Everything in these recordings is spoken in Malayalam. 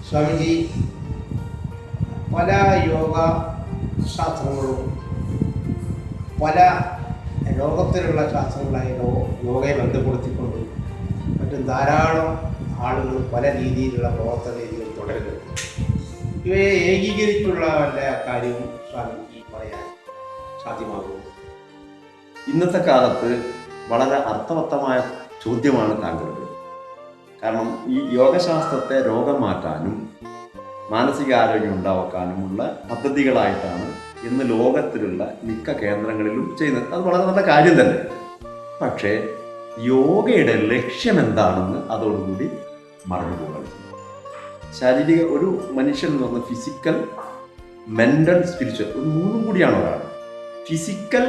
സ്വാമിജി, പല യോഗ ശാസ്ത്രങ്ങളും പല ലോകത്തിലുള്ള ശാസ്ത്രങ്ങളായ യോഗയെ ബന്ധപ്പെടുത്തിക്കൊണ്ട് മറ്റും ധാരാളം ആളുകൾ പല രീതിയിലുള്ള പ്രവർത്തന രീതികൾ തുടരുന്നത്. ഇവയെ ഏകീകരിച്ചുള്ള വല്ല കാര്യവും സ്വാമിജി പറയാൻ സാധ്യമാകുമോ? ഇന്നത്തെ കാലത്ത് വളരെ അർത്ഥവത്തമായ ചോദ്യമാണ് താങ്കളുടെ. കാരണം ഈ യോഗശാസ്ത്രത്തെ രോഗം മാറ്റാനും മാനസികാരോഗ്യം ഉണ്ടാക്കാനുമുള്ള പദ്ധതികളായിട്ടാണ് ഇന്ന് ലോകത്തിലുള്ള മിക്ക കേന്ദ്രങ്ങളിലും ചെയ്യുന്നത്. അത് വളരെ നല്ല കാര്യം തന്നെ. പക്ഷേ യോഗയുടെ ലക്ഷ്യം എന്താണെന്ന് അതോടുകൂടി മറന്നുപോകുന്നത്. ശാരീരിക ഒരു മനുഷ്യൻ എന്ന് പറഞ്ഞാൽ ഫിസിക്കൽ, മെൻ്റൽ, സ്പിരിച്വൽ, ഒരു മൂന്നും കൂടിയാണ് ഒരാൾ. ഫിസിക്കൽ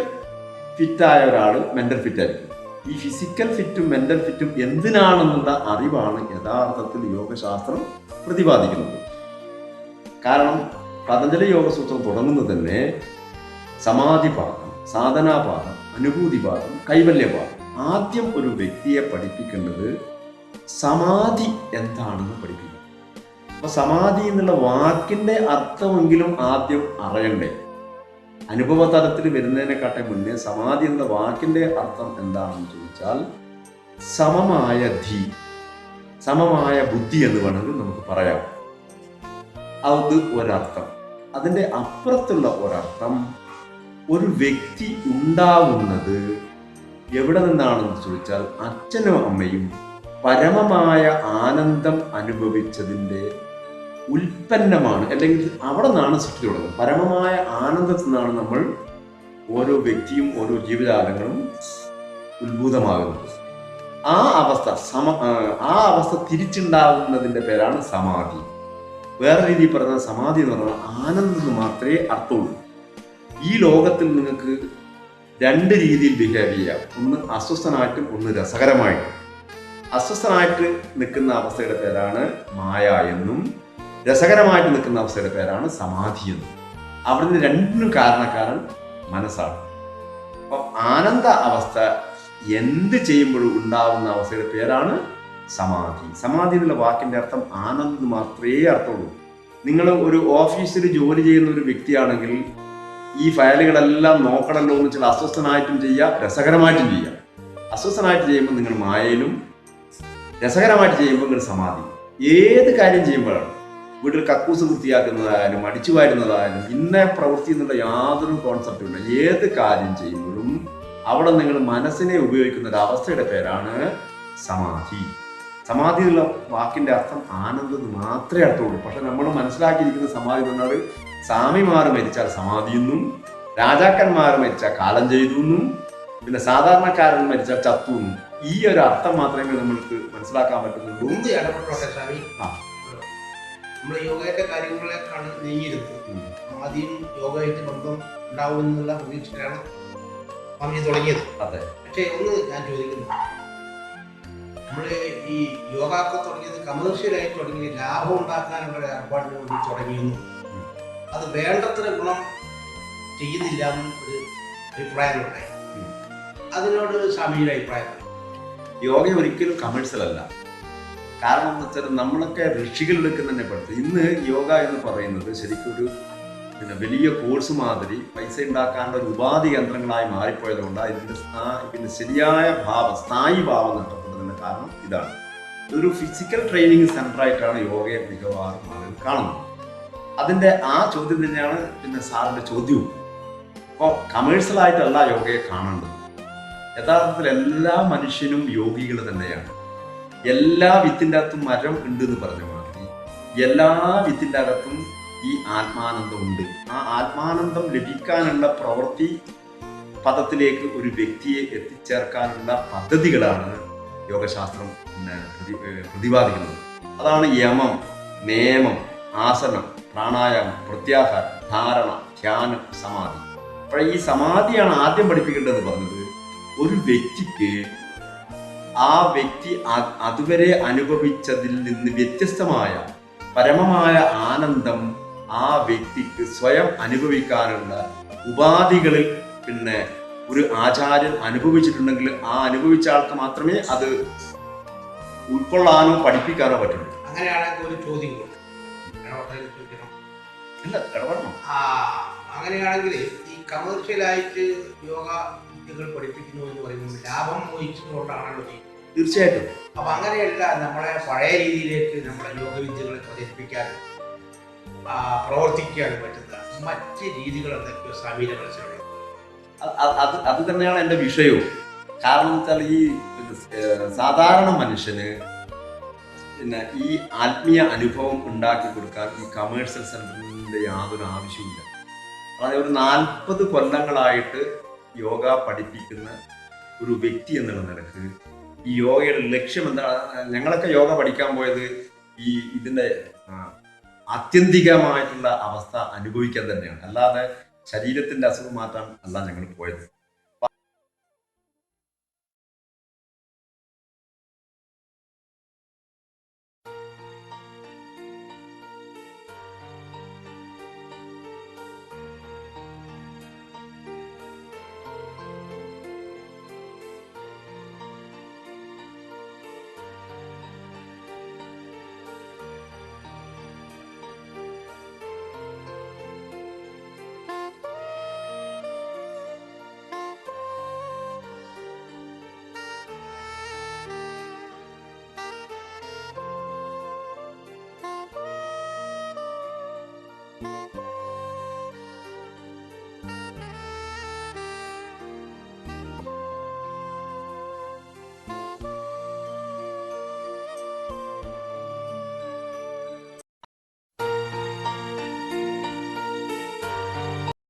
ഫിറ്റായ ഒരാൾ മെൻ്റൽ ഫിറ്റായിരിക്കും. ഈ ഫിസിക്കൽ ഫിറ്റും മെൻ്റൽ ഫിറ്റും എന്തിനാണെന്നുള്ള അറിവാണ് യഥാർത്ഥത്തിൽ യോഗശാസ്ത്രം പ്രതിപാദിക്കുന്നത്. കാരണം പതഞ്ജലി യോഗസൂത്രം തുടങ്ങുന്നത് തന്നെ സമാധിപാദം, സാധനാപാദം, അനുഭൂതിപാദം, കൈവല്യപാദം. ആദ്യം ഒരു വ്യക്തിയെ പഠിപ്പിക്കേണ്ടത് സമാധി എന്താണെന്ന് പഠിപ്പിക്കണം. അപ്പൊ സമാധി എന്നുള്ള വാക്കിന്റെ അർത്ഥമെങ്കിലും ആദ്യം അറിയണ്ടേ. അനുഭവ തലത്തിൽ വരുന്നതിനെക്കാട്ടെ മുന്നേ സമാധി എന്ന വാക്കിന്റെ അർത്ഥം എന്താണെന്ന് ചോദിച്ചാൽ സമമായ ധി, സമമായ ബുദ്ധി എന്ന് വേണമെങ്കിൽ നമുക്ക് പറയാം. അത് ഒരർത്ഥം. അതിൻ്റെ അപ്പുറത്തുള്ള ഒരർത്ഥം, ഒരു വ്യക്തി ഉണ്ടാവുന്നത് എവിടെ നിന്നാണെന്ന് ചോദിച്ചാൽ അച്ഛനും അമ്മയും പരമമായ ആനന്ദം അനുഭവിച്ചതിൻ്റെ ഉൽപ്പന്നമാണ്. അല്ലെങ്കിൽ അവിടെ നിന്നാണ് സൃഷ്ടി തുടങ്ങുന്നത്. പരമമായ ആനന്ദത്തിൽ നിന്നാണ് നമ്മൾ ഓരോ വ്യക്തിയും ഓരോ ജീവജാലങ്ങളും ഉത്ഭൂതമാകുന്നത്. ആ അവസ്ഥ തിരിച്ചുണ്ടാകുന്നതിൻ്റെ പേരാണ് സമാധി. വേറെ രീതിയിൽ പറഞ്ഞാൽ സമാധി എന്ന് പറഞ്ഞാൽ ആനന്ദം മാത്രമേ അർത്ഥമുള്ളൂ. ഈ ലോകത്തിൽ നിങ്ങൾക്ക് രണ്ട് രീതിയിൽ ബിഹേവ് ചെയ്യാം. ഒന്ന് അസ്വസ്ഥനായിട്ടും ഒന്ന് രസകരമായിട്ടും. അസ്വസ്ഥനായിട്ട് നിൽക്കുന്ന അവസ്ഥയുടെ പേരാണ് മായ എന്നും രസകരമായിട്ട് നിൽക്കുന്ന അവസ്ഥയുടെ പേരാണ് സമാധി എന്നും. അവിടുന്ന് രണ്ടിനും കാരണക്കാരൻ മനസ്സാണ്. അപ്പം ആനന്ദ അവസ്ഥ എന്ത് ചെയ്യുമ്പോഴും ഉണ്ടാവുന്ന അവസ്ഥയുടെ പേരാണ് സമാധി. സമാധി എന്നുള്ള വാക്കിന്റെ അർത്ഥം ആനന്ദം മാത്രമേ അർത്ഥമുള്ളൂ. നിങ്ങൾ ഒരു ഓഫീസിൽ ജോലി ചെയ്യുന്ന ഒരു വ്യക്തിയാണെങ്കിൽ ഈ ഫയലുകളെല്ലാം നോക്കണമല്ലോ എന്ന് വെച്ചാൽ അസ്വസ്ഥനായിട്ടും ചെയ്യാം, രസകരമായിട്ടും ചെയ്യാം. അസ്വസ്ഥനായിട്ട് ചെയ്യുമ്പോൾ നിങ്ങൾ മായയിലും, രസകരമായിട്ട് ചെയ്യുമ്പോൾ നിങ്ങൾ സമാധി. ഏത് കാര്യം ചെയ്യുമ്പോഴാണ്, വീട്ടിൽ കക്കൂസ് വൃത്തിയാക്കുന്നതായാലും അടിച്ചു വാരുന്നതായാലും ഇന്ന പ്രവൃത്തി എന്നുള്ള യാതൊരു കോൺസെപ്റ്റും ഇല്ല. ഏത് കാര്യം ചെയ്യുമ്പോഴും അവിടെ നിങ്ങൾ മനസ്സിനെ ഉപയോഗിക്കുന്ന ഒരു അവസ്ഥയുടെ പേരാണ് സമാധി. സമാധി എന്നുള്ള വാക്കിന്റെ അർത്ഥം ആനന്ദം മാത്രമേ അർത്ഥമുള്ളൂ. പക്ഷെ നമ്മൾ മനസ്സിലാക്കിയിരിക്കുന്ന സമാധി എന്നാൽ സ്വാമിമാർ മരിച്ചാൽ സമാധി എന്നും, രാജാക്കന്മാർ മരിച്ചാൽ കാലം ചെയ്തു എന്നും, പിന്നെ സാധാരണക്കാരൻ മരിച്ചാൽ ചത്തു എന്നും. ഈ ഒരു അർത്ഥം മാത്രമേ നമ്മൾക്ക് മനസ്സിലാക്കാൻ പറ്റുന്നുള്ളൂ. നമ്മൾ യോഗയുടെ കാര്യങ്ങളിലേക്കാണ് നീങ്ങിയിരുന്നത്. ആദ്യം യോഗമായിട്ട് ബന്ധം ഉണ്ടാവും എന്നുള്ള പ്രതീക്ഷയിലാണ് സ്വാമിജി തുടങ്ങിയത്. അതെ. പക്ഷേ ഒന്ന് ഞാൻ ചോദിക്കുന്നു, നമ്മൾ ഈ യോഗയൊക്കെ തുടങ്ങിയത് കമേഴ്ഷ്യലായി തുടങ്ങി ലാഭം ഉണ്ടാക്കാനുള്ള ഒരു ഏർപ്പാടിന് വേണ്ടി തുടങ്ങിയിരുന്നു. അത് വേണ്ടത്ര ഗുണം ചെയ്യുന്നില്ല എന്നും ഒരു അഭിപ്രായങ്ങളുണ്ടായി. അതിനോട് സ്വാമിജിയുടെ അഭിപ്രായം? യോഗ ഒരിക്കലും കമേഴ്ഷ്യൽ അല്ല. കാരണം എന്ന് വെച്ചാൽ നമ്മളൊക്കെ ഋഷികളിലൊക്കെ തന്നെ പഠിച്ചു. ഇന്ന് യോഗ എന്ന് പറയുന്നത് ശരിക്കും ഒരു വലിയ കോഴ്സ് മാതിരി പൈസ ഉണ്ടാക്കാനുള്ള ഒരു ഉപാധി യന്ത്രങ്ങളായി മാറിപ്പോയതുകൊണ്ടാണ് ഇതിൻ്റെ ശരിയായ സ്ഥായി ഭാവം നഷ്ടപ്പെടുന്നതിൻ്റെ കാരണം ഇതാണ്. ഇതൊരു ഫിസിക്കൽ ട്രെയിനിങ് സെൻ്ററായിട്ടാണ് യോഗയെ മിക്കവാറും ആളുകൾ കാണുന്നത്. അതിൻ്റെ ആ ചോദ്യം തന്നെയാണ് പിന്നെ സാറിൻ്റെ ചോദ്യവും. അപ്പോൾ കമേഴ്ഷ്യലായിട്ടല്ല യോഗയെ കാണേണ്ടത്. യഥാർത്ഥത്തിൽ എല്ലാ മനുഷ്യനും യോഗികൾ തന്നെയാണ്. എല്ലാ വിത്തിൻ്റെ അകത്തും മരം ഉണ്ട് എന്ന് പറഞ്ഞ മാതിരി എല്ലാ വിത്തിൻ്റെ അകത്തും ഈ ആത്മാനന്ദം ഉണ്ട്. ആ ആത്മാനന്ദം ലഭിക്കാനുള്ള പ്രവൃത്തി പദത്തിലേക്ക് ഒരു വ്യക്തിയെ എത്തിച്ചേർക്കാനുള്ള പദ്ധതികളാണ് യോഗശാസ്ത്രം പ്രതിപാദിക്കുന്നത്. അതാണ് യമം, നിയമം, ആസനം, പ്രാണായാമം, പ്രത്യാഹാരം, ധാരണ, ധ്യാനം, സമാധി. അപ്പോൾ ഈ സമാധിയാണ് ആദ്യം പഠിപ്പിക്കേണ്ടതെന്ന് പറഞ്ഞത്. ഒരു വ്യക്തിക്ക് ആ വ്യക്തി അതുവരെ അനുഭവിച്ചതിൽ നിന്ന് വ്യത്യസ്തമായ പരമമായ ആനന്ദം ആ വ്യക്തിക്ക് സ്വയം അനുഭവിക്കാനുള്ള ഉപാധികളിൽ പിന്നെ ഒരു ആചാര്യൻ അനുഭവിച്ചിട്ടുണ്ടെങ്കിൽ ആ അനുഭവിച്ച ആൾക്ക് മാത്രമേ അത് ഉൾക്കൊള്ളാനോ പഠിപ്പിക്കാനോ പറ്റുള്ളൂ. അങ്ങനെയാണെങ്കിൽ ഒരു ചോദ്യം ഇടപെടൽ ചോദിക്കണം. ഇല്ല, ഇടപെടണം. അങ്ങനെയാണെങ്കിൽ ഈ കമേഴ്ഷ്യലായിട്ട് യോഗ വിദ്യകൾ പഠിപ്പിക്കുന്നു എന്ന് പറയുമ്പോൾ ലാഭം മോഹിച്ചുകൊണ്ടാണല്ലോ ചെയ്യുന്നത്. തീർച്ചയായിട്ടും. അപ്പൊ അങ്ങനെയല്ല, നമ്മളെ പഴയ രീതിയിലേക്ക് നമ്മളെ യോഗവിദ്യകളെ പ്രചരിപ്പിക്കാൻ പ്രവർത്തിക്കാൻ പറ്റുന്ന മറ്റ് രീതികൾ എന്തൊക്കെയോ സ്വാമിയുടെ മനസ്സിലുള്ളത്? അത് തന്നെയാണ് എൻ്റെ വിഷയവും. കാരണം വെച്ചാൽ ഈ സാധാരണ മനുഷ്യന് പിന്നെ ഈ ആത്മീയ അനുഭവം ഉണ്ടാക്കി കൊടുക്കാൻ ഈ കമേഴ്ഷ്യൽ സെന്ററിന്റെ യാതൊരു ആവശ്യമില്ല. അതായത് ഒരു 40 കൊല്ലങ്ങളായിട്ട് യോഗ പഠിപ്പിക്കുന്ന ഒരു വ്യക്തി എന്നുള്ള നിലക്ക് ഈ യോഗയുടെ ലക്ഷ്യം എന്താണ്? ഞങ്ങളൊക്കെ യോഗ പഠിക്കാൻ പോയത് ഈ ഇതിന്റെ ആത്യന്തികമായിട്ടുള്ള അവസ്ഥ അനുഭവിക്കാൻ തന്നെയാണ്, അല്ലാതെ ശരീരത്തിന്റെ അസുഖം മാറ്റാൻ അല്ല ഞങ്ങൾ പോയത്.